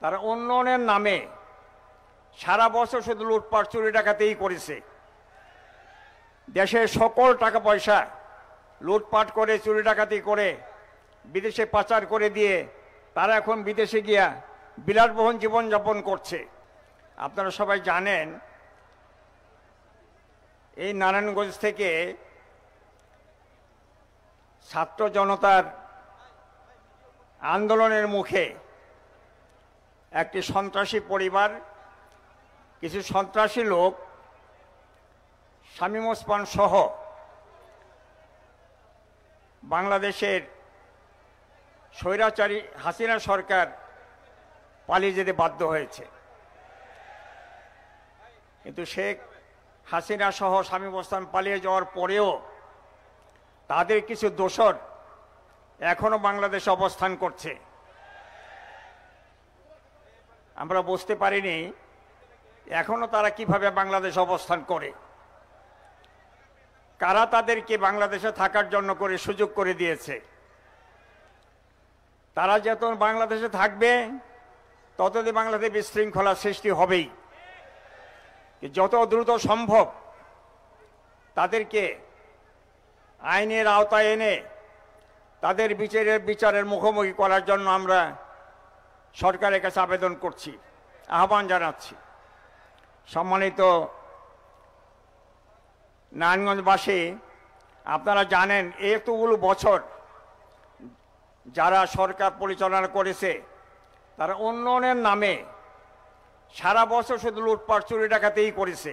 তারা উন্নয়নের নামে সারা বছর শুধু লুটপাট চুরি ডাকাতিই করেছে। দেশের সকল টাকা পয়সা লুটপাট করে চুরি ডাকাতি করে বিদেশে পাচার করে দিয়ে তারা এখন বিদেশে গিয়া বিলাসবহুল জীবনযাপন করছে। আপনারা সবাই জানেন এই নারায়ণগঞ্জ থেকে ছাত্র জনতার আন্দোলনের মুখে একটি সন্ত্রাসী পরিবার, কিছু সন্ত্রাসী লোক শামীম ওসমান সহ বাংলাদেশের স্বৈরাচারী হাসিনা সরকার পালিয়ে যেতে বাধ্য হয়েছে। কিন্তু শেখ হাসিনা সহ শামীম ওসমান পালিয়ে যাওয়ার পরেও তাদের কিছু দোসর এখনো বাংলাদেশে অবস্থান করছে। আমরা বুঝতে পারিনি এখনো তারা কিভাবে বাংলাদেশে অবস্থান করে, কারা তাদেরকে বাংলাদেশে থাকার জন্য করে সুযোগ করে দিয়েছে। তারা যত বাংলাদেশে থাকবে ততদিন বাংলাদেশে বিশৃঙ্খলা সৃষ্টি হবেই। যত দ্রুত সম্ভব তাদেরকে আইনের আওতায় এনে তাদের বিচারের মুখোমুখি করার জন্য আমরা সরকারের কাছে আবেদন করছি, আহ্বান জানাচ্ছি। সম্মানিত নারায়ণগঞ্জবাসী, আপনারা জানেন এতগুলো বছর যারা সরকার পরিচালনা করেছে তারা উন্নয়নের নামে সারা বছর শুধু লুটপাট চুরি ডাকাতিই করেছে।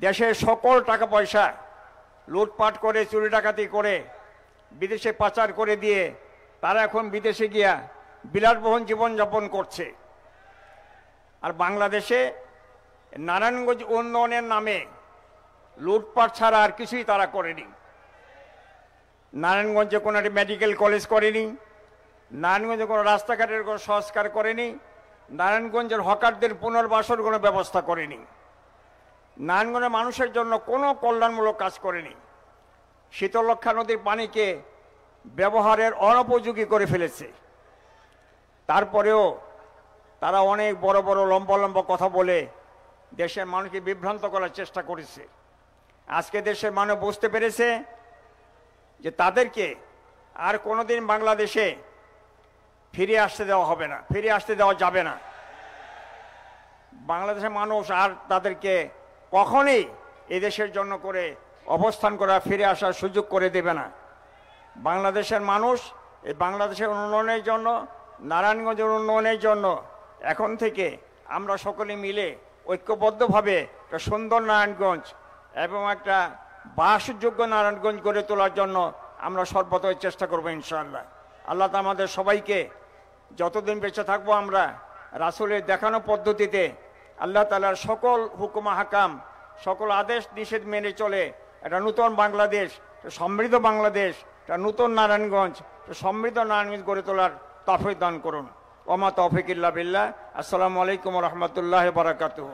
দেশের সকল টাকা পয়সা লুটপাট করে চুরি ডাকাতি করে বিদেশে পাচার করে দিয়ে তারা এখন বিদেশে গিয়া বিলাসবহুল জীবনযাপন করছে। আর বাংলাদেশে নারায়ণগঞ্জ উন্নয়নের নামে লুটপাট ছাড়া আর কিছুই তারা করেনি। নারায়ণগঞ্জে কোনো একটি মেডিকেল কলেজ করেনি, নারায়ণগঞ্জে কোনো রাস্তাঘাটের কোনো সংস্কার করেনি, নারায়ণগঞ্জের হকারদের পুনর্বাসন কোনো ব্যবস্থা করেনি, নারায়ণগঞ্জের মানুষের জন্য কোনো কল্যাণমূলক কাজ করেনি। শীতলক্ষা নদীর পানিকে ব্যবহারের অনুপযোগী করে ফেলেছে। তারপরেও তারা অনেক বড় বড় লম্বা লম্বা কথা বলে দেশের মানুষকে বিভ্রান্ত করার চেষ্টা করেছে। আজকে দেশের মানুষ বুঝতে পেরেছে যে তাদেরকে আর কোনোদিন বাংলাদেশে ফিরে আসতে দেওয়া হবে না, ফিরে আসতে দেওয়া যাবে না। বাংলাদেশের মানুষ আর তাদেরকে কখনোই এদেশের জন্য করে অবস্থান করা ফিরে আসার সুযোগ করে দেবে না। বাংলাদেশের মানুষ এই বাংলাদেশের উন্নয়নের জন্য, নারায়ণগঞ্জের উন্নয়নের জন্য এখন থেকে আমরা সকলে মিলে ঐক্যবদ্ধভাবে একটা সুন্দর নারায়ণগঞ্জ এবং একটা বাসযোগ্য নারায়ণগঞ্জ গড়ে তোলার জন্য আমরা সর্বতই চেষ্টা করবো ইনশাআল্লাহ। আল্লাহ তা আমাদের সবাইকে যতদিন বেঁচে থাকবো আমরা রাসূলের দেখানো পদ্ধতিতে আল্লাহ তাআলার সকল হুকুম হাকাম, সকল আদেশ নিষেধ মেনে চলে একটা নূতন বাংলাদেশ, সমৃদ্ধ বাংলাদেশ, একটা নূতন নারায়ণগঞ্জ, সমৃদ্ধ নারায়ণগঞ্জ গড়ে তোলার তৌফিক দান করুন। ওমা তৌফিক ইল্লা বিল্লাহ। আসসালামু আলাইকুম ওয়া রাহমাতুল্লাহি ওয়া বারাকাতুহু।